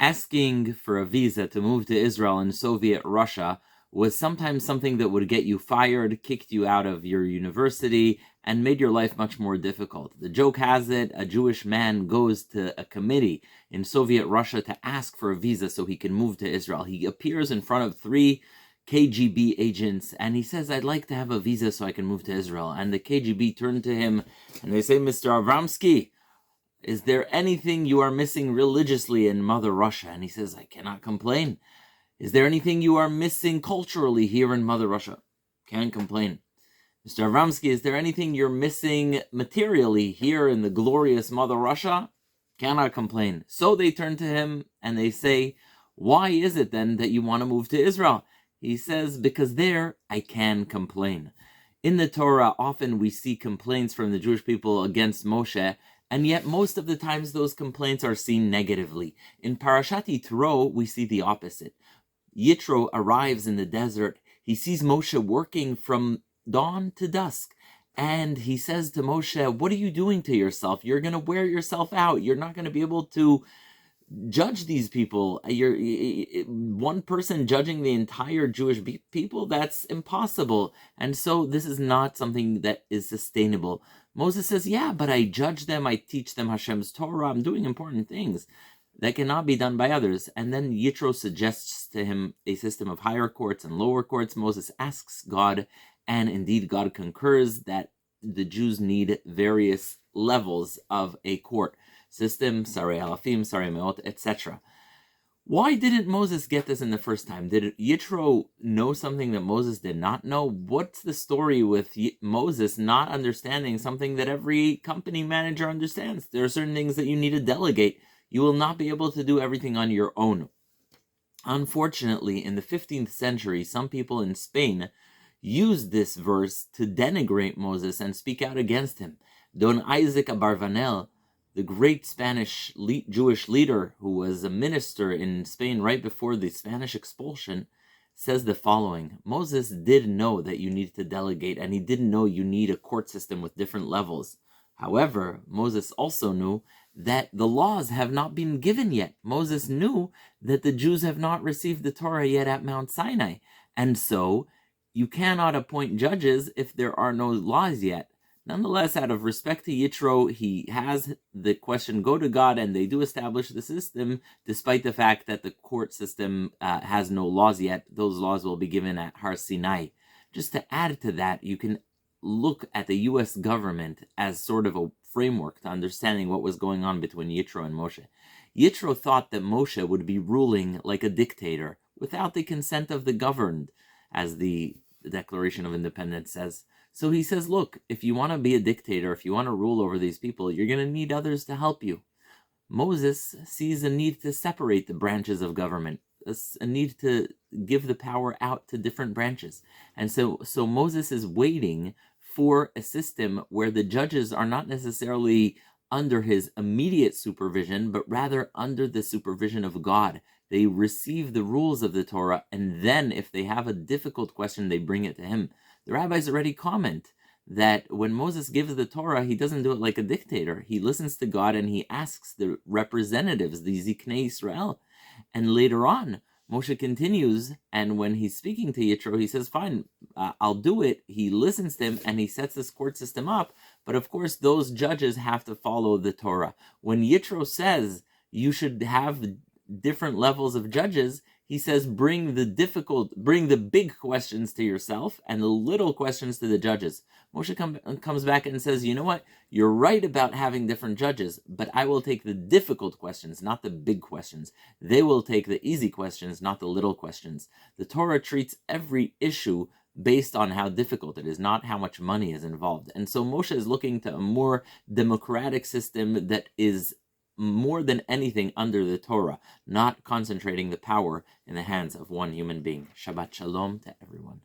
Asking for a visa to move to Israel in Soviet Russia was sometimes something that would get you fired, kicked you out of your university, and made your life much more difficult. The joke has it, a Jewish man goes to a committee in Soviet Russia to ask for a visa so he can move to Israel. He appears in front of 3 KGB agents, and he says, "I'd like to have a visa so I can move to Israel." And the KGB turn to him, and they say, "Mr. Avramsky, is there anything you are missing religiously in Mother Russia?" And he says, "I cannot complain." "Is there anything you are missing culturally here in Mother Russia?" "Can't complain." "Mr. Avramsky, is there anything you're missing materially here in the glorious Mother Russia?" "Cannot complain." So they turn to him and they say, "Why is it then that you want to move to Israel?" He says, "Because there I can complain." In the Torah, often we see complaints from the Jewish people against Moshe, and yet most of the times those complaints are seen negatively. In Parashat Yitro, we see the opposite. Yitro arrives in the desert. He sees Moshe working from dawn to dusk. And he says to Moshe, "What are you doing to yourself? You're going to wear yourself out. You're not going to be able to judge these people. You're one person judging the entire Jewish people. That's impossible. And so this is not something that is sustainable." Moses says, "Yeah, but I judge them. I teach them Hashem's Torah. I'm doing important things that cannot be done by others." And then Yitro suggests to him a system of higher courts and lower courts. Moses asks God, and indeed God concurs that the Jews need various levels of a court system, Sarei Alafim, Sarei Meot, etc. Why didn't Moses get this in the first time? Did Yitro know something that Moses did not know? What's the story with Moses not understanding something that every company manager understands? There are certain things that you need to delegate. You will not be able to do everything on your own. Unfortunately, in the 15th century, some people in Spain used this verse to denigrate Moses and speak out against him. Don Isaac Abarvanel, the great Spanish Jewish leader who was a minister in Spain right before the Spanish expulsion, says the following: Moses did know that you need to delegate, and he didn't know you need a court system with different levels. However, Moses also knew that the laws have not been given yet. Moses knew that the Jews have not received the Torah yet at Mount Sinai, and so you cannot appoint judges if there are no laws yet. Nonetheless, out of respect to Yitro, he has the question go to God, and they do establish the system, despite the fact that the court system has no laws yet. Those laws will be given at Har Sinai. Just to add to that, you can look at the U.S. government as sort of a framework to understanding what was going on between Yitro and Moshe. Yitro thought that Moshe would be ruling like a dictator, without the consent of the governed, as the Declaration of Independence says. So he says, look, if you want to be a dictator, if you want to rule over these people, you're going to need others to help you. Moses sees a need to separate the branches of government, a need to give the power out to different branches. And so Moses is waiting for a system where the judges are not necessarily under his immediate supervision, but rather under the supervision of God. They receive the rules of the Torah, and then if they have a difficult question, they bring it to him. The rabbis already comment that when Moses gives the Torah, he doesn't do it like a dictator. He listens to God and he asks the representatives, the Ziknei Israel. And later on, Moshe continues, and when he's speaking to Yitro, he says, fine, I'll do it. He listens to him and he sets this court system up. But of course, those judges have to follow the Torah. When Yitro says you should have different levels of judges, he says, bring the big questions to yourself and the little questions to the judges. Moshe comes back and says, you know what? You're right about having different judges, but I will take the difficult questions, not the big questions. They will take the easy questions, not the little questions. The Torah treats every issue based on how difficult it is, not how much money is involved. And so Moshe is looking to a more democratic system that is more than anything under the Torah, not concentrating the power in the hands of one human being. Shabbat Shalom to everyone.